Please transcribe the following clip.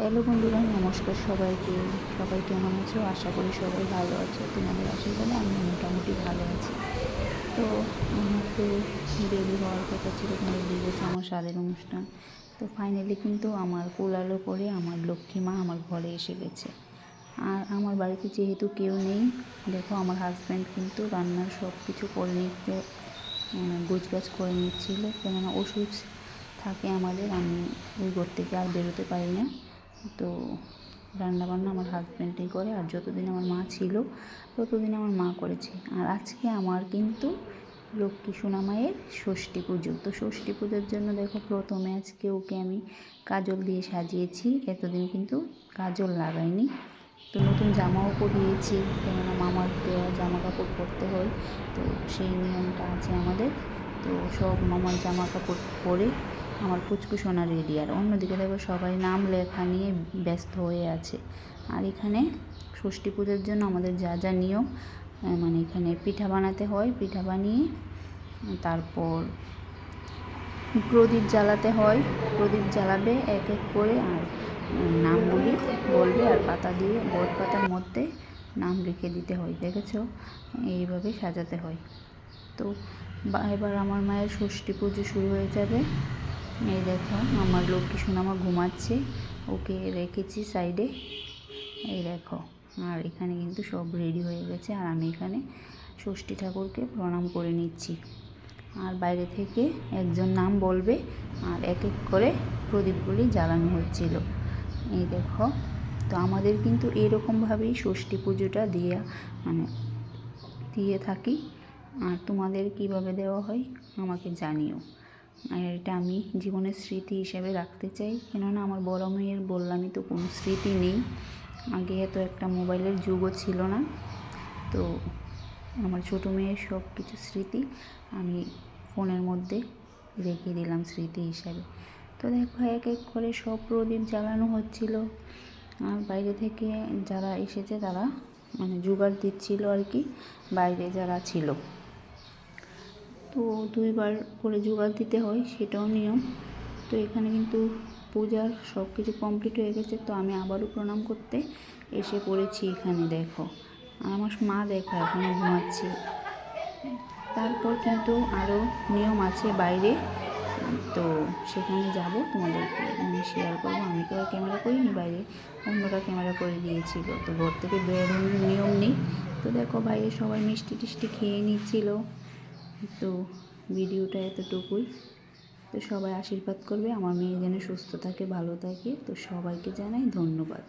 Hello বন্ধুরা, নমস্কার সবাইকে। সবাই কেমন আছো? আশা করি সবাই ভালো আছো। তোমাদের আশীর্বাদে আমি মোটামুটি ভালো আছি। তো আমার তো দেরি হওয়ার কথা ছিল, তোমাদের দিয়েছে আমার স্বাদের অনুষ্ঠান। তো ফাইনালি কিন্তু আমার কোলালো করে আমার লক্ষ্মী মা আমার ঘরে এসে গেছে। আর আমার বাড়িতে যেহেতু কেউ নেই, দেখো আমার হাজব্যান্ড কিন্তু রান্নার সব কিছু করে নিতে গোছগাছ করে নিচ্ছিল, কেননা ওষুধ থাকে আমাদের। আমি ওই ঘর থেকে আর বেরোতে পারি না, তো রান্নাবান্না আমার হাজব্যান্ডই করে। আর যতদিন আমার মা ছিল ততদিন আমার মা করেছে। আর আজকে আমার কিন্তু লক্ষ্মী সোনা মায়ের ষষ্ঠী পুজো। তো ষষ্ঠী পুজোর জন্য দেখো প্রথমে আজকে ওকে আমি কাজল দিয়ে সাজিয়েছি। এতদিন কিন্তু কাজল লাগাইনি। তো নতুন জামাও পরিয়েছি, কেননা মামার দেওয়া জামা কাপড় পরতে হয়, তো সেই নিয়মটা আছে আমাদের। তো সব মামার জামা কাপড় পরে আমার পুচকু সোনা রেডি। আর অন্যদিকে দেখো সবাই নাম লেখা নিয়ে ব্যস্ত হয়ে আছে। আর এখানে ষষ্ঠী পুজোর জন্য আমাদের যা যা নিয়ম, মানে এখানে পিঠা বানাতে হয়, পিঠা বানিয়ে তারপর প্রদীপ জ্বালাতে হয়। প্রদীপ জ্বালাবে এক এক করে, আর নামগুলি বলবে, আর পাতা দিয়ে বট পাতার মধ্যে নাম লিখে দিতে হয়। দেখেছো, এইভাবে সাজাতে হয়। তো এবার আমার মায়ের ষষ্ঠী পুজো শুরু হয়ে যাবে। এই দেখো আমার লক্ষ্মী সোনামা ঘুমাচ্ছে, ওকে রেখেছি সাইডে। এই দেখো, আর এখানে কিন্তু সব রেডি হয়ে গেছে। আর আমি এখানে ষষ্ঠী ঠাকুরকে প্রণাম করে নিচ্ছি। আর বাইরে থেকে একজন নাম বলবে, আর এক এক করে প্রদীপগুলি জ্বালানো হচ্ছিল। এই দেখো, তো আমাদের কিন্তু এরকমভাবেই ষষ্ঠী পুজোটা দিয়ে থাকি। আর তোমাদের কিভাবে দেওয়া হয় আমাকে জানিও। আর এটা আমি জীবনের স্মৃতি হিসেবে রাখতে চাই, কেননা আমার বড় মেয়ের বললামই তো কোনো স্মৃতি নেই। আগে এত একটা মোবাইলের যুগও ছিল না, তো আমার ছোটো মেয়ের সব কিছু স্মৃতি আমি ফোনের মধ্যে রেখে দিলাম স্মৃতি হিসাবে। তো দেখো এক এক করে সব প্রদীপ জ্বালানো হচ্ছিল। আর বাইরে থেকে যারা এসেছে তারা মানে জোগাড় দিচ্ছিল আর কি, বাইরে যারা ছিল। তো 2বার করে জোগাড় দিতে হয়, সেটাও নিয়ম। তো এখানে কিন্তু পূজার সব কিছু কমপ্লিট হয়ে গেছে। তো আমি আবারও প্রণাম করতে এসে পড়েছি এখানে। দেখো, আর আমার মা দেখো এখনও ঘুমাচ্ছে। তারপর কিন্তু আরও নিয়ম আছে বাইরে, তো সেখানে যাব, তোমাদেরকে শেয়ার করবো। আমি তো আর ক্যামেরা করিনি, বাইরে অন্যরা ক্যামেরা করে দিয়েছিল। তো ঘর থেকে বেরোনোর নিয়ম নেই। তো দেখো বাইরে সবাই মিষ্টি টিষ্টি খেয়ে নিচ্ছিল। তো ভিডিওটা এতটুকুই। তো সবাই আশীর্বাদ করবে আমার মেয়ে যেন সুস্থ থাকে, ভালো থাকে। তো সবাইকে জানাই ধন্যবাদ।